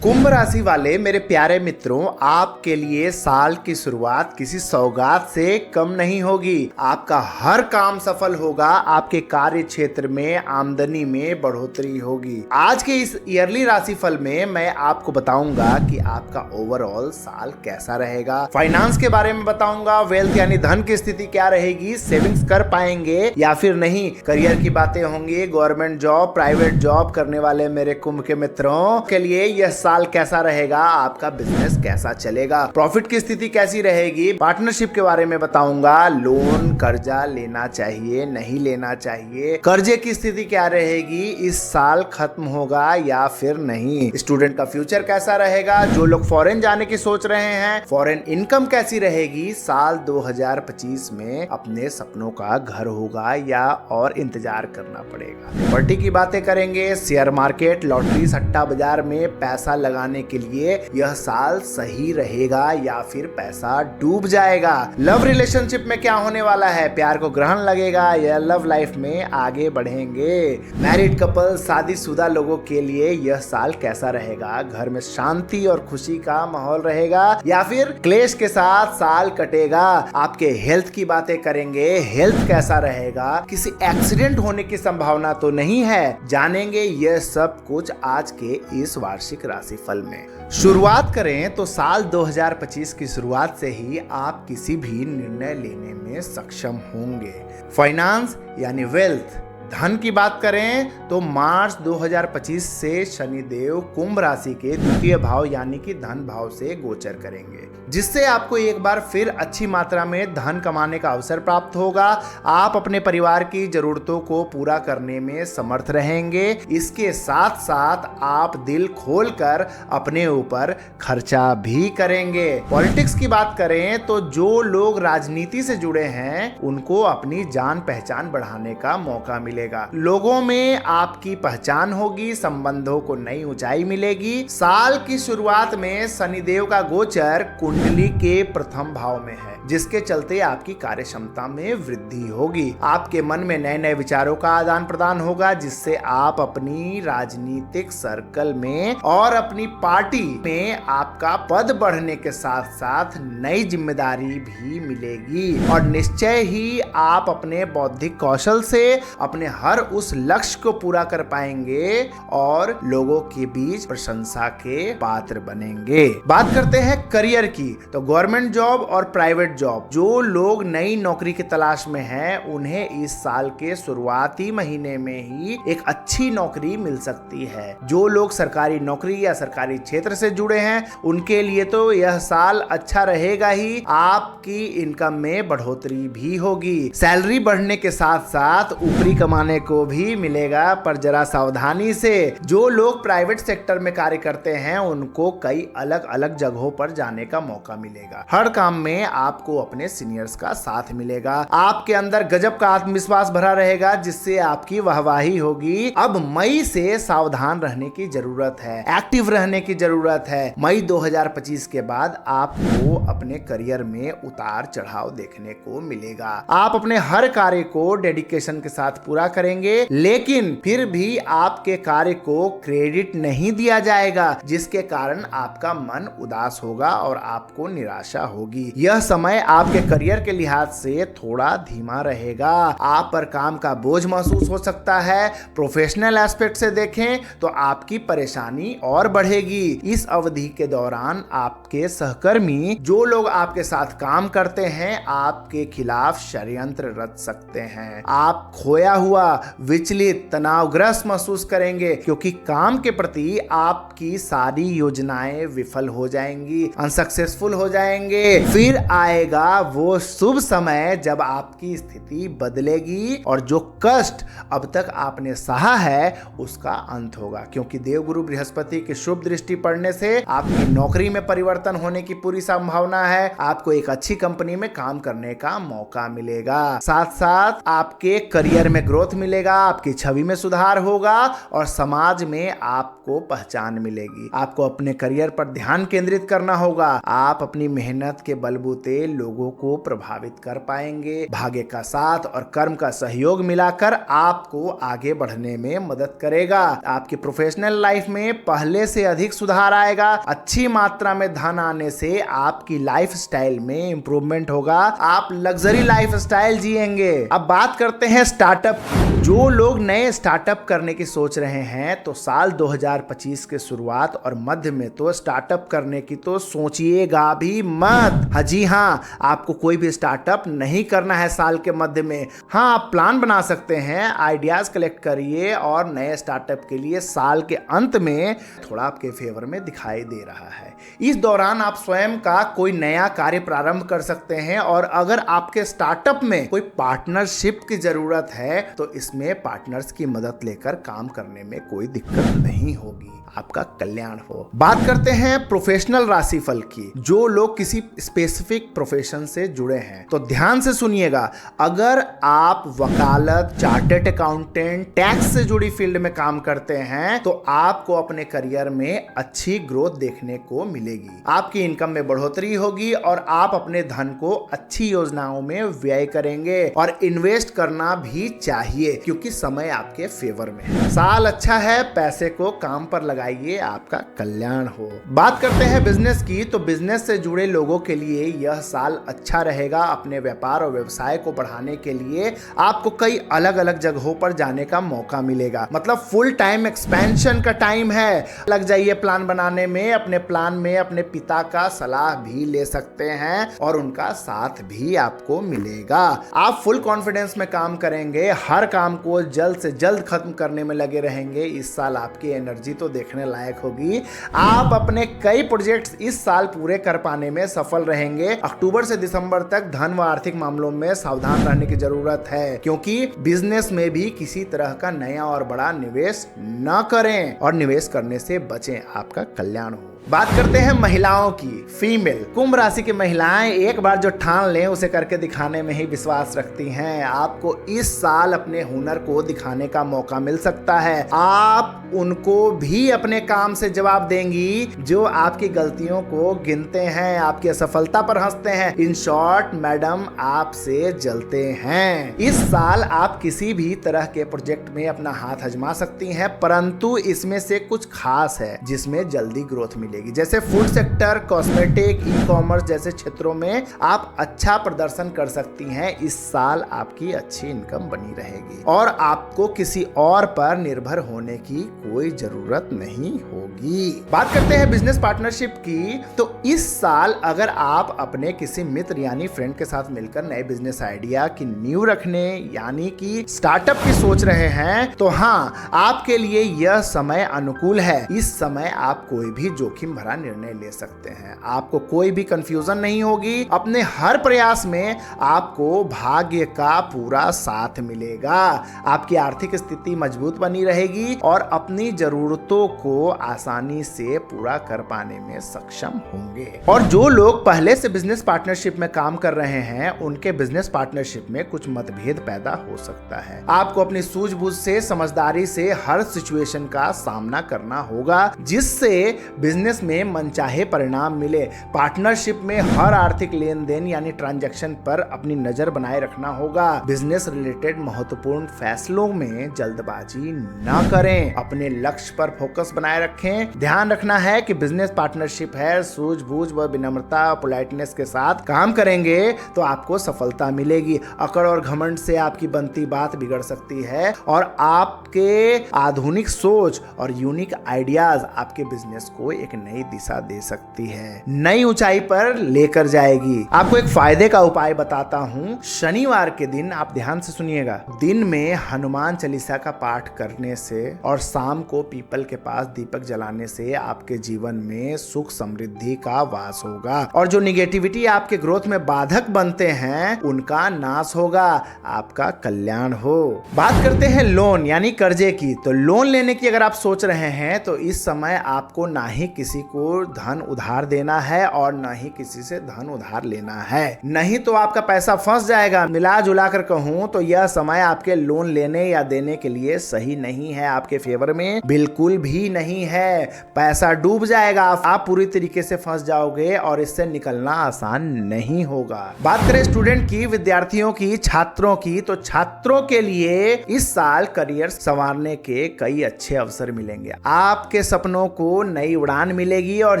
कुंभ राशि वाले मेरे प्यारे मित्रों, आपके लिए साल की शुरुआत किसी सौगात से कम नहीं होगी। आपका हर काम सफल होगा। आपके कार्य क्षेत्र में आमदनी में बढ़ोतरी होगी। आज के इस ईयरली राशिफल में मैं आपको बताऊंगा कि आपका ओवरऑल साल कैसा रहेगा। फाइनेंस के बारे में बताऊंगा, वेल्थ यानी धन की स्थिति क्या रहेगी, सेविंग्स कर पाएंगे या फिर नहीं, करियर की बातें होंगी, गवर्नमेंट जॉब, प्राइवेट जॉब करने वाले मेरे कुंभ के मित्रों के लिए यह साल कैसा रहेगा, आपका बिजनेस कैसा चलेगा, प्रॉफिट की स्थिति कैसी रहेगी, पार्टनरशिप के बारे में बताऊंगा, लोन कर्जा लेना चाहिए नहीं लेना चाहिए, कर्जे की स्थिति क्या रहेगी, इस साल खत्म होगा या फिर नहीं, स्टूडेंट का फ्यूचर कैसा रहेगा, जो लोग फॉरेन जाने की सोच रहे हैं फॉरेन इनकम कैसी रहेगी, साल 2025 में अपने सपनों का घर होगा या और इंतजार करना पड़ेगा। प्रॉपर्टी की बातें करेंगे, शेयर मार्केट, लॉटरी, सट्टा बाजार में पैसा लगाने के लिए यह साल सही रहेगा या फिर पैसा डूब जाएगा। लव रिलेशनशिप में क्या होने वाला है, प्यार को ग्रहण लगेगा या लव लाइफ में आगे बढ़ेंगे। मैरिड कपल, शादीशुदा लोगों के लिए यह साल कैसा रहेगा, घर में शांति और खुशी का माहौल रहेगा या फिर क्लेश के साथ साल कटेगा। आपके हेल्थ की बातें करेंगे, हेल्थ कैसा रहेगा, किसी एक्सीडेंट होने की संभावना तो नहीं है, जानेंगे यह सब कुछ आज के इस वार्षिक राशिफल में। शुरुआत करें तो साल 2025 की शुरुआत से ही आप किसी भी निर्णय लेने में सक्षम होंगे। फाइनेंस यानी वेल्थ, धन की बात करें तो मार्च 2025 से शनिदेव कुंभ राशि के द्वितीय भाव यानी कि धन भाव से गोचर करेंगे, जिससे आपको एक बार फिर अच्छी मात्रा में धन कमाने का अवसर प्राप्त होगा। आप अपने परिवार की जरूरतों को पूरा करने में समर्थ रहेंगे। इसके साथ साथ आप दिल खोलकर अपने ऊपर खर्चा भी करेंगे। पॉलिटिक्स की बात करें तो जो लोग राजनीति से जुड़े हैं उनको अपनी जान पहचान बढ़ाने का मौका मिलेगा। लोगों में आपकी पहचान होगी, संबंधों को नई ऊंचाई मिलेगी। साल की शुरुआत में शनिदेव का गोचर कुंडली के प्रथम भाव में है, जिसके चलते आपकी कार्य क्षमता में वृद्धि होगी। आपके मन में नए नए विचारों का आदान प्रदान होगा, जिससे आप अपनी राजनीतिक सर्कल में और अपनी पार्टी में आपका पद बढ़ने के साथ साथ नई जिम्मेदारी भी मिलेगी और निश्चय ही आप अपने बौद्धिक कौशल से अपने हर उस लक्ष्य को पूरा कर पाएंगे और लोगों के बीच प्रशंसा के पात्र बनेंगे। बात करते हैं करियर की, तो गवर्नमेंट जॉब और प्राइवेट जॉब, जो लोग नई नौकरी की तलाश में हैं उन्हें इस साल के शुरुआती महीने में ही एक अच्छी नौकरी मिल सकती है। जो लोग सरकारी नौकरी या सरकारी क्षेत्र से जुड़े हैं उनके लिए तो यह साल अच्छा रहेगा ही। आपकी इनकम में बढ़ोतरी भी होगी। सैलरी बढ़ने के साथ साथ ऊपरी कमाने को भी मिलेगा, पर जरा सावधानी से। जो लोग प्राइवेट सेक्टर में कार्य करते हैं उनको कई अलग अलग जगहों पर जाने का मौका मिलेगा। हर काम में आपको अपने सीनियर्स का साथ मिलेगा। आपके अंदर गजब का आत्मविश्वास भरा रहेगा, जिससे आपकी वाहवाही होगी। अब मई से सावधान रहने की जरूरत है, एक्टिव रहने की जरूरत है। मई 2025 के बाद आपको अपने करियर में उतार चढ़ाव देखने को मिलेगा। आप अपने हर कार्य को डेडिकेशन के साथ पूरा करेंगे, लेकिन फिर भी आपके कार्य को क्रेडिट नहीं दिया जाएगा, जिसके कारण आपका मन उदास होगा और आपको निराशा होगी। यह समय आपके करियर के लिहाज से थोड़ा धीमा रहेगा। आप पर काम का बोझ महसूस हो सकता है। प्रोफेशनल एस्पेक्ट से देखें तो आपकी परेशानी और बढ़ेगी। इस अवधि के दौरान आपके सहकर्मी, जो लोग आपके साथ काम करते हैं, आपके खिलाफ षड्यंत्र रच सकते हैं। आप खोया हुआ, विचलित, तनावग्रस्त महसूस करेंगे, क्योंकि काम के प्रति आपकी सारी योजनाएं विफल हो जाएंगी, अनसक्सेसफुल हो जाएंगे। फिर आएगा वो शुभ समय जब आपकी स्थिति बदलेगी और जो कष्ट अब तक आपने सहा है उसका अंत होगा, क्योंकि देवगुरु बृहस्पति की शुभ दृष्टि पड़ने से आपकी नौकरी में परिवर्तन होने की पूरी संभावना है। आपको एक अच्छी कंपनी में काम करने का मौका मिलेगा। साथ साथ आपके करियर में ग्रोथ ग्रोथ मिलेगा, आपकी छवि में सुधार होगा और समाज में आपको पहचान मिलेगी। आपको अपने करियर पर ध्यान केंद्रित करना होगा। आप अपनी मेहनत के बलबूते लोगों को प्रभावित कर पाएंगे। भाग्य का साथ और कर्म का सहयोग मिलाकर आपको आगे बढ़ने में मदद करेगा। आपकी प्रोफेशनल लाइफ में पहले से अधिक सुधार आएगा। अच्छी मात्रा में धन आने से आपकी लाइफ स्टाइल में इंप्रूवमेंट होगा। आप लग्जरी लाइफ स्टाइल जिएंगे। अब बात करते हैं स्टार्टअप। जो लोग नए स्टार्टअप करने की सोच रहे हैं तो साल 2025 के शुरुआत और मध्य में तो स्टार्टअप करने की तो सोचिएगा भी मत। हाँ जी हाँ, आपको कोई भी स्टार्टअप नहीं करना है साल के मध्य में। हाँ, आप प्लान बना सकते हैं, आइडियाज कलेक्ट करिए और नए स्टार्टअप के लिए साल के अंत में थोड़ा आपके फेवर में दिखाई दे रहा है। इस दौरान आप स्वयं का कोई नया कार्य प्रारंभ कर सकते हैं और अगर आपके स्टार्टअप में कोई पार्टनरशिप की जरूरत है तो इसमें पार्टनर्स की मदद लेकर काम करने में कोई दिक्कत नहीं होगी। आपका कल्याण हो। बात करते हैं प्रोफेशनल राशिफल की। जो लोग किसी स्पेसिफिक प्रोफेशन से जुड़े हैं तो ध्यान से सुनिएगा। अगर आप वकालत, चार्टर्ड अकाउंटेंट, टैक्स से जुड़ी फील्ड में काम करते हैं तो आपको अपने करियर में अच्छी ग्रोथ देखने को मिलेगी। आपकी इनकम में बढ़ोतरी होगी और आप अपने धन को अच्छी योजनाओं में व्यय करेंगे और इन्वेस्ट करना भी चाहिए क्योंकि समय आपके फेवर में है। साल अच्छा है, पैसे को काम पर लगाइए, आपका कल्याण हो। बात करते हैं बिजनेस की तो बिजनेस से जुड़े लोगों के लिए यह साल अच्छा रहेगा। अपने व्यापार और व्यवसाय को बढ़ाने के लिए आपको कई अलग अलग जगहों पर जाने का मौका मिलेगा। मतलब फुल टाइम एक्सपेंशन का टाइम है। लग जाइए प्लान बनाने में। अपने प्लान में अपने पिता का सलाह भी ले सकते हैं और उनका साथ भी आपको मिलेगा। आप फुल कॉन्फिडेंस में काम करेंगे, हर काम को जल्द से जल्द खत्म करने में लगे रहेंगे। इस साल आपकी एनर्जी तो देखने लायक होगी। आप अपने कई प्रोजेक्ट्स इस साल पूरे कर पाने में सफल रहेंगे। अक्टूबर से दिसंबर तक धन व आर्थिक मामलों में सावधान रहने की जरूरत है क्योंकि बिजनेस में भी किसी तरह का नया और बड़ा निवेश न करें और निवेश करने से बचें। आपका कल्याण हो। बात करते हैं महिलाओं की। फीमेल कुंभ राशि की महिलाएं एक बार जो ठान लें उसे करके दिखाने में ही विश्वास रखती हैं। आपको इस साल अपने हुनर को दिखाने का मौका मिल सकता है। आप उनको भी अपने काम से जवाब देंगी जो आपकी गलतियों को गिनते हैं, आपकी असफलता पर हंसते हैं। इन शॉर्ट मैडम आपसे जलते हैं। इस साल आप किसी भी तरह के प्रोजेक्ट में अपना हाथ आजमा सकती हैं, परंतु इसमें से कुछ खास है जिसमें जल्दी ग्रोथ मिलेगी। जैसे food sector, cosmetic, e commerce जैसे क्षेत्रों में आप अच्छा प्रदर्शन कर सकती हैं। इस साल आपकी अच्छी इनकम बनी रहेगी और आपको किसी और पर निर्भर होने की कोई जरूरत नहीं होगी। बात करते हैं बिजनेस पार्टनरशिप की तो इस साल अगर आप अपने किसी मित्र यानी फ्रेंड के साथ मिलकर नए बिजनेस आइडिया की नींव रखने यानी कि स्टार्टअप की सोच रहे हैं तो हाँ, आपके लिए यह समय अनुकूल है। इस समय आप कोई भी जोखिम भरा निर्णय ले सकते हैं। आपको कोई भी कंफ्यूजन नहीं होगी। अपने हर प्रयास में आपको भाग्य का पूरा साथ मिलेगा। आपकी आर्थिक स्थिति मजबूत बनी रहेगी और अपनी जरूरतों को आसानी से पूरा कर पाने में सक्षम होंगे। और जो लोग पहले से बिजनेस पार्टनरशिप में काम कर रहे हैं उनके बिजनेस पार्टनरशिप में कुछ मतभेद पैदा हो सकता है। आपको अपनी सूझबूझ से, समझदारी से हर सिचुएशन का सामना करना होगा जिससे बिजनेस में मनचाहे परिणाम मिले। पार्टनरशिप में हर आर्थिक लेन देन यानी ट्रांजैक्शन पर अपनी नजर बनाए रखना होगा। बिजनेस रिलेटेड महत्वपूर्ण फैसलों में जल्दबाजी न करें। अपने लक्ष्य पर फोकस बनाए रखें। ध्यान रखना है कि बिजनेस पार्टनरशिप है, सूझबूझ व विनम्रता, पोलाइटनेस के साथ काम करेंगे तो आपको सफलता मिलेगी। अकड़ और घमंड से आपकी बनती बात बिगड़ सकती है और आपके आधुनिक सोच और यूनिक आइडियाज आपके बिजनेस को एक नई दिशा दे सकती है, नई ऊंचाई पर लेकर जाएगी। आपको एक फायदे का उपाय बताता हूं। शनिवार के दिन आप ध्यान से सुनिएगा। दिन में हनुमान चालीसा का पाठ करने से और शाम को पीपल के पास दीपक जलाने से आपके जीवन में सुख समृद्धि का वास होगा और जो निगेटिविटी आपके ग्रोथ में बाधक बनते हैं उनका नाश होगा। आपका कल्याण हो। बात करते हैं लोन यानी कर्जे की। तो लोन लेने की अगर आप सोच रहे हैं तो इस समय आपको ना ही किसी किसी को धन उधार देना है और न ही किसी से धन उधार लेना है, नहीं तो आपका पैसा फंस जाएगा। मिला जुला कर कहूं तो यह समय आपके लोन लेने या देने के लिए सही नहीं है, आपके फेवर में बिल्कुल भी नहीं है। पैसा डूब जाएगा, आप पूरी तरीके से फंस जाओगे और इससे निकलना आसान नहीं होगा। बात करें स्टूडेंट की, विद्यार्थियों की, छात्रों की, तो छात्रों के लिए इस साल करियर संवारने के कई अच्छे अवसर मिलेंगे। आपके सपनों को नई उड़ान मिलेगी और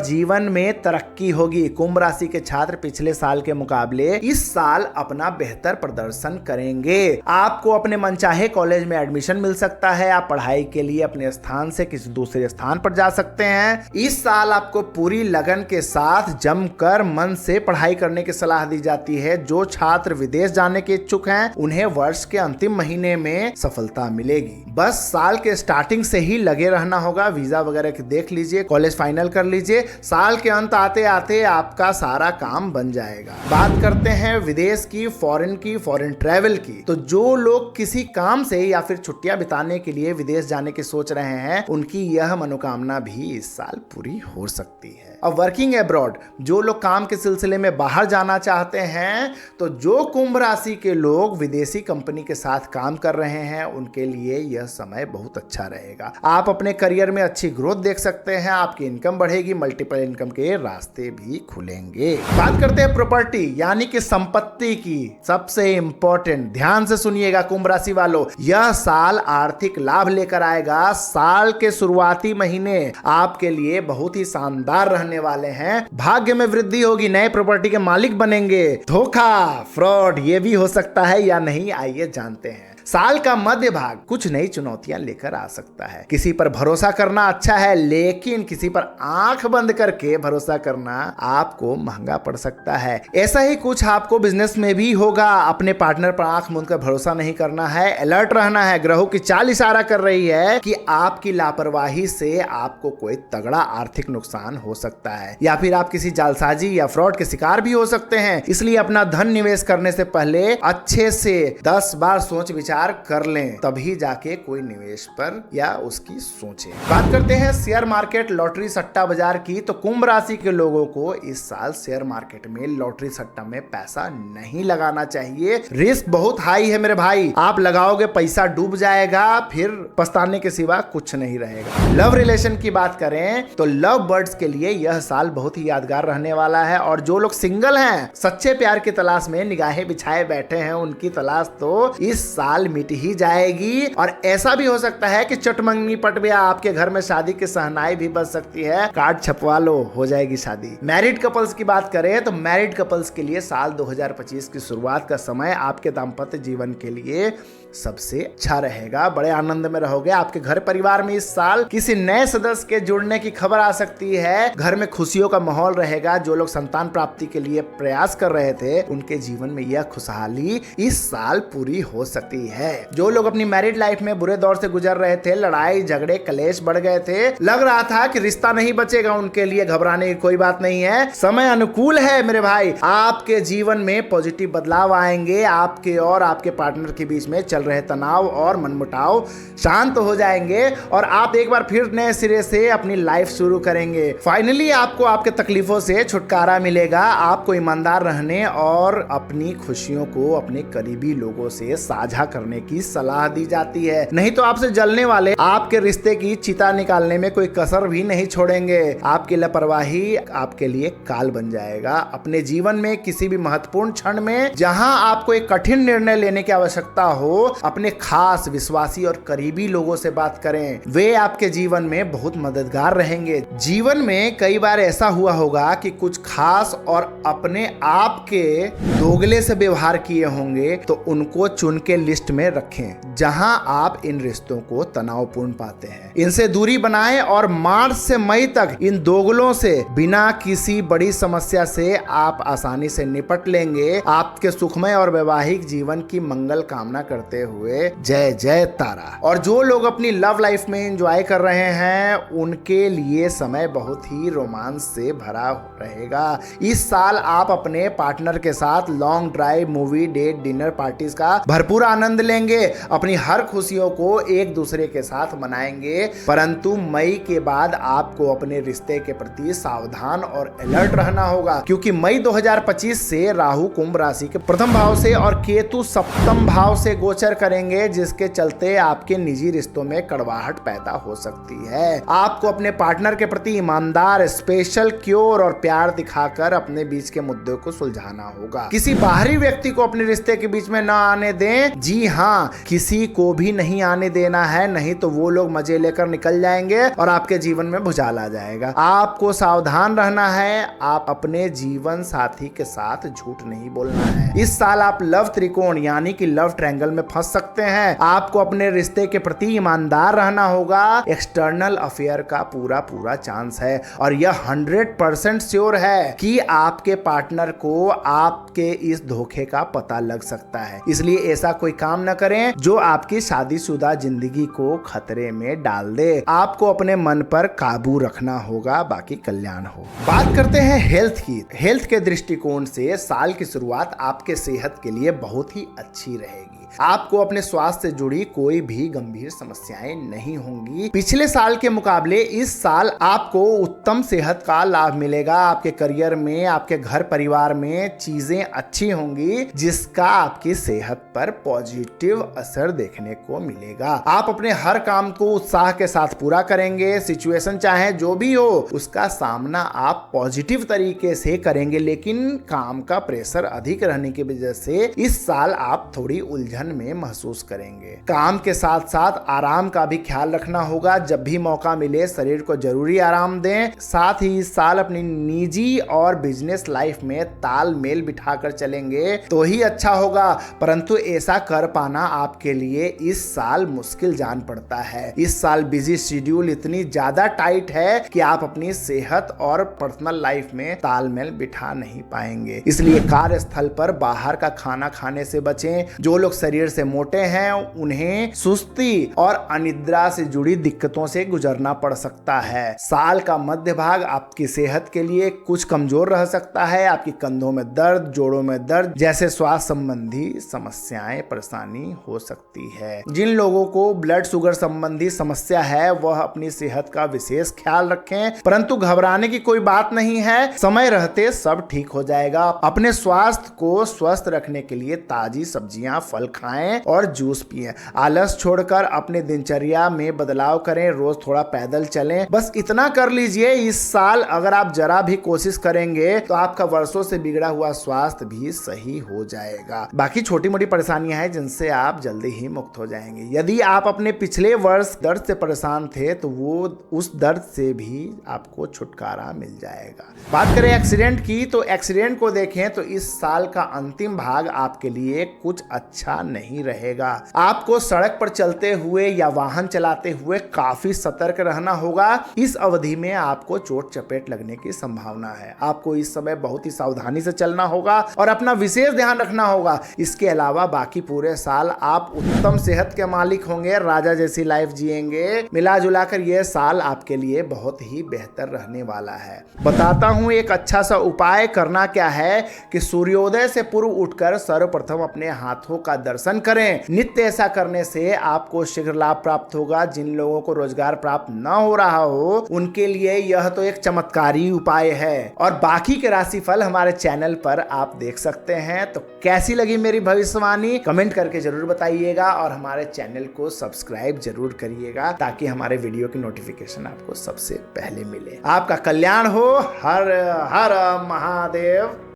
जीवन में तरक्की होगी। कुंभ राशि के छात्र पिछले साल के मुकाबले इस साल अपना बेहतर प्रदर्शन करेंगे। आपको अपने मनचाहे कॉलेज में एडमिशन मिल सकता है। आप पढ़ाई के लिए अपने स्थान से किसी दूसरे स्थान पर जा सकते हैं। इस साल आपको पूरी लगन के साथ जमकर मन से पढ़ाई करने की सलाह दी जाती है। जो छात्र विदेश जाने के इच्छुक हैं उन्हें वर्ष के अंतिम महीने में सफलता मिलेगी। बस साल के स्टार्टिंग से ही लगे रहना होगा। वीजा वगैरह देख लीजिए, कॉलेज फाइनल कर लीजिए, साल के अंत आते आते आपका सारा काम बन जाएगा। बात करते हैं विदेश की, फॉरेन ट्रैवल की, तो जो लोग किसी काम से या फिर छुट्टियां बिताने के लिए विदेश जाने की सोच रहे हैं उनकी यह मनोकामना भी इस साल पूरी हो सकती है। अब वर्किंग अब्रॉड, जो लोग काम के सिलसिले में बाहर जाना चाहते हैं, तो जो कुंभ राशि के लोग विदेशी कंपनी के साथ काम कर रहे हैं उनके लिए यह समय बहुत अच्छा रहेगा। आप अपने करियर में अच्छी ग्रोथ देख सकते हैं, आपकी इनकम बढ़ेगी, मल्टीपल इनकम के रास्ते भी खुलेंगे। बात करते हैं प्रॉपर्टी यानी कि संपत्ति की, सबसे इंपॉर्टेंट, ध्यान से सुनिएगा कुंभ राशि वालों, यह साल आर्थिक लाभ लेकर आएगा। साल के शुरुआती महीने आपके लिए बहुत ही शानदार रहने वाले हैं। भाग्य में वृद्धि होगी, नए प्रॉपर्टी के मालिक बनेंगे। धोखा, फ्रॉड ये भी हो सकता है या नहीं, आइए जानते हैं। साल का मध्य भाग कुछ नई चुनौतियां लेकर आ सकता है। किसी पर भरोसा करना अच्छा है, लेकिन किसी पर आंख बंद करके भरोसा करना आपको महंगा पड़ सकता है। ऐसा ही कुछ आपको बिजनेस में भी होगा। अपने पार्टनर पर आंख मूंद कर भरोसा नहीं करना है, अलर्ट रहना है। ग्रहों की चाल इशारा कर रही है कि आपकी लापरवाही से आपको कोई तगड़ा आर्थिक नुकसान हो सकता है, या फिर आप किसी जालसाजी या फ्रॉड के शिकार भी हो सकते हैं। इसलिए अपना धन निवेश करने से पहले अच्छे से 10 बार सोच विचार कर लें, तभी जाके कोई निवेश पर या उसकी सोचे। बात करते हैं शेयर मार्केट, लॉटरी, सट्टा बाजार की, तो कुंभ राशि के लोगों को इस साल शेयर मार्केट में, लॉटरी, सट्टा में पैसा नहीं लगाना चाहिए। रिस्क बहुत हाई है मेरे भाई, आप लगाओगे पैसा डूब जाएगा, फिर पछताने के सिवा कुछ नहीं रहेगा। लव रिलेशन की बात करें तो लव बर्ड्स के लिए यह साल बहुत ही यादगार रहने वाला है। और जो लोग सिंगल हैं, सच्चे प्यार की तलाश में निगाहें बिछाए बैठे हैं, उनकी तलाश तो इस साल मिट ही जाएगी। और ऐसा भी हो सकता है कि चटमंगनी पट गया, आपके घर में शादी की सहनाई भी बज सकती है। कार्ड छपवा लो, हो जाएगी शादी। मैरिड कपल्स की बात करें तो मैरिड कपल्स के लिए साल 2025 की शुरुआत का समय आपके दाम्पत्य जीवन के लिए सबसे अच्छा रहेगा। बड़े आनंद में रहोगे। आपके घर परिवार में इस साल किसी नए सदस्य के जुड़ने की खबर आ सकती है। घर में खुशियों का माहौल रहेगा। जो लोग संतान प्राप्ति के लिए प्रयास कर रहे थे उनके जीवन में यह खुशहाली इस साल पूरी हो सकती है। जो लोग अपनी मैरिड लाइफ में बुरे दौर से गुजर रहे थे, लड़ाई झगड़े कलेश बढ़ गए थे, लग रहा था कि रिश्ता नहीं बचेगा, उनके लिए घबराने की कोई बात नहीं है। समय अनुकूल है मेरे भाई। आपके जीवन में पॉजिटिव बदलाव आएंगे। आपके और आपके पार्टनर के बीच में चल रहे तनाव और मनमुटाव शांत हो जाएंगे और आप एक बार फिर नए सिरे से अपनी लाइफ शुरू करेंगे। फाइनली आपको आपके तकलीफों से छुटकारा मिलेगा। आपको ईमानदार रहने और अपनी खुशियों को अपने करीबी लोगों से साझा करने की सलाह दी जाती है, नहीं तो आपसे जलने वाले आपके रिश्ते की चिता निकालने में कोई कसर भी नहीं छोड़ेंगे। आपकी लापरवाही आपके लिए काल बन जाएगा। अपने जीवन में किसी भी महत्वपूर्ण क्षण में जहां आपको एक कठिन निर्णय लेने की आवश्यकता हो, अपने खास विश्वासी और करीबी लोगों से बात करें। वे आपके जीवन में बहुत मददगार रहेंगे। जीवन में कई बार ऐसा हुआ होगा कि कुछ खास और अपने आप के दोगले से व्यवहार किए होंगे, तो उनको चुन के लिस्ट में रखें जहां आप इन रिश्तों को तनावपूर्ण पाते हैं। इनसे दूरी बनाएं और मार्च से मई तक इन दोगलों से बिना किसी बड़ी समस्या से आप आसानी से निपट लेंगे। आपके सुखमय और वैवाहिक जीवन की मंगल कामना करते हुए जय जय तारा। और जो लोग अपनी लव लाइफ में एंजॉय कर रहे हैं उनके लिए समय बहुत ही रोमांस से भरा रहेगा। इस साल आप अपने पार्टनर के साथ long drive, movie, date, dinner parties का भरपूर आनंद लेंगे, अपनी हर खुशियों को एक दूसरे के साथ मनाएंगे। परंतु मई के बाद आपको अपने रिश्ते के प्रति सावधान और अलर्ट रहना होगा, क्योंकि मई 2025 से राहु कुंभ राशि के प्रथम भाव से और केतु सप्तम भाव से गोचर करेंगे, जिसके चलते आपके निजी रिश्तों में कड़वाहट पैदा हो सकती है। आपको अपने पार्टनर के प्रति ईमानदार, स्पेशल, क्योर और प्यार दिखाकर अपने बीच के मुद्दों को सुलझाना होगा। किसी बाहरी व्यक्ति को अपने रिश्ते के बीच में न आने दें। जी हाँ, किसी को भी नहीं आने देना है, नहीं तो वो लोग मजे लेकर निकल जाएंगे और आपके जीवन में भुचाल आ जाएगा। आपको सावधान रहना है। आप अपने जीवन साथी के साथ झूठ नहीं बोलना है। इस साल आप लव त्रिकोण यानी कि लव ट्रायंगल में फंस सकते हैं। आपको अपने रिश्ते के प्रति ईमानदार रहना होगा। एक्सटर्नल अफेयर का पूरा चांस है और यह 100% श्योर है कि आपके पार्टनर को आपके इस धोखे का पता लग सकता है। इसलिए ऐसा कोई काम न करें जो आपकी शादीशुदा जिंदगी को खतरे में डाल दे। आपको अपने मन पर काबू रखना होगा, बाकी कल्याण हो। बात करते हैं हेल्थ की। हेल्थ के दृष्टिकोण से साल की शुरुआत आपके सेहत के लिए बहुत ही अच्छी रहेगी। आपको अपने स्वास्थ्य से जुड़ी कोई भी गंभीर समस्याएं नहीं होंगी। पिछले साल के मुकाबले इस साल आपको उत्तम सेहत का लाभ मिलेगा। आपके करियर में, आपके घर परिवार में चीजें अच्छी होंगी, जिसका आपकी सेहत पर पॉजिटिव असर देखने को मिलेगा। आप अपने हर काम को उत्साह के साथ पूरा करेंगे। सिचुएशन चाहे जो भी हो, उसका सामना आप पॉजिटिव तरीके से करेंगे, लेकिन काम का प्रेशर अधिक रहने की वजह से इस साल आप थोड़ी उलझन में महसूस करेंगे। काम के साथ साथ आराम का भी ख्याल रखना होगा। जब भी मौका मिले शरीर को जरूरी आराम दें। साथ ही इस साल अपनी निजी और बिजनेस लाइफ में तालमेल बिठाकर चलेंगे तो ही अच्छा होगा, परंतु ऐसा कर पाना आपके लिए इस साल मुश्किल जान पड़ता है। इस साल बिजी शेड्यूल इतनी ज्यादा टाइट है कि आप अपनी सेहत और पर्सनल लाइफ में तालमेल बिठा नहीं पाएंगे। इसलिए कार्यस्थल पर बाहर का खाना खाने से बचें। जो लोग शरीर से मोटे हैं उन्हें सुस्ती और अनिद्रा से जुड़ी दिक्कतों से गुजरना पड़ सकता है। साल का मध्य भाग आपकी सेहत के लिए कुछ कमजोर रह सकता है। आपकी कंधों में दर्द, जोड़ों में दर्द जैसे स्वास्थ्य संबंधी समस्याएं, परेशानी हो सकती है। जिन लोगों को ब्लड शुगर संबंधी समस्या है वह अपनी सेहत का विशेष ख्याल रखें, परंतु घबराने की कोई बात नहीं है। समय रहते सब ठीक हो जाएगा। अपने स्वास्थ्य को स्वस्थ रखने के लिए ताजी सब्जियां, फल खाएं और जूस पिएं। आलस छोड़कर अपने दिनचर्या में बदलाव करें। रोज थोड़ा पैदल चलें। बस इतना कर लीजिए। इस साल अगर आप जरा भी कोशिश करेंगे तो आपका वर्षों से बिगड़ा हुआ स्वास्थ्य भी सही हो जाएगा। बाकी छोटी मोटी परेशानियां हैं जिनसे आप जल्दी ही मुक्त हो जाएंगे। यदि आप अपने पिछले वर्ष दर्द से परेशान थे तो वो उस दर्द से भी आपको छुटकारा मिल जाएगा। बात करें एक्सीडेंट की, तो एक्सीडेंट को देखें तो इस साल का अंतिम भाग आपके लिए कुछ अच्छा नहीं रहेगा। आपको सड़क पर चलते हुए या वाहन चलाते हुए काफी सतर्क रहना होगा। इस अवधि में आपको चोट चपेट लगने की संभावना है। आपको इस समय बहुत ही सावधानी से चलना होगा और अपना विशेष ध्यान रखना होगा। इसके अलावा बाकी पूरे साल आप उत्तम सेहत के मालिक होंगे, राजा जैसी लाइफ जिएंगे। मिला जुला कर यह साल आपके लिए बहुत ही बेहतर रहने वाला है। बताता हूं एक अच्छा सा उपाय करना क्या है कि सूर्योदय से पूर्व उठकर सर्वप्रथम अपने हाथों का दर्शन करें। नित्य ऐसा करने से आपको शीघ्र लाभ प्राप्त होगा। जिन लोगों को रोजगार प्राप्त न हो रहा हो उनके लिए यह तो एक चमत्कारी उपाय है। और बाकी के राशिफल हमारे चैनल पर आप देख सकते हैं। तो कैसी लगी मेरी भविष्यवाणी कमेंट करके जरूर बताइएगा और हमारे चैनल को सब्सक्राइब जरूर करिएगा ताकि हमारे वीडियो की नोटिफिकेशन आपको सबसे पहले मिले। आपका कल्याण हो। हर हर महादेव।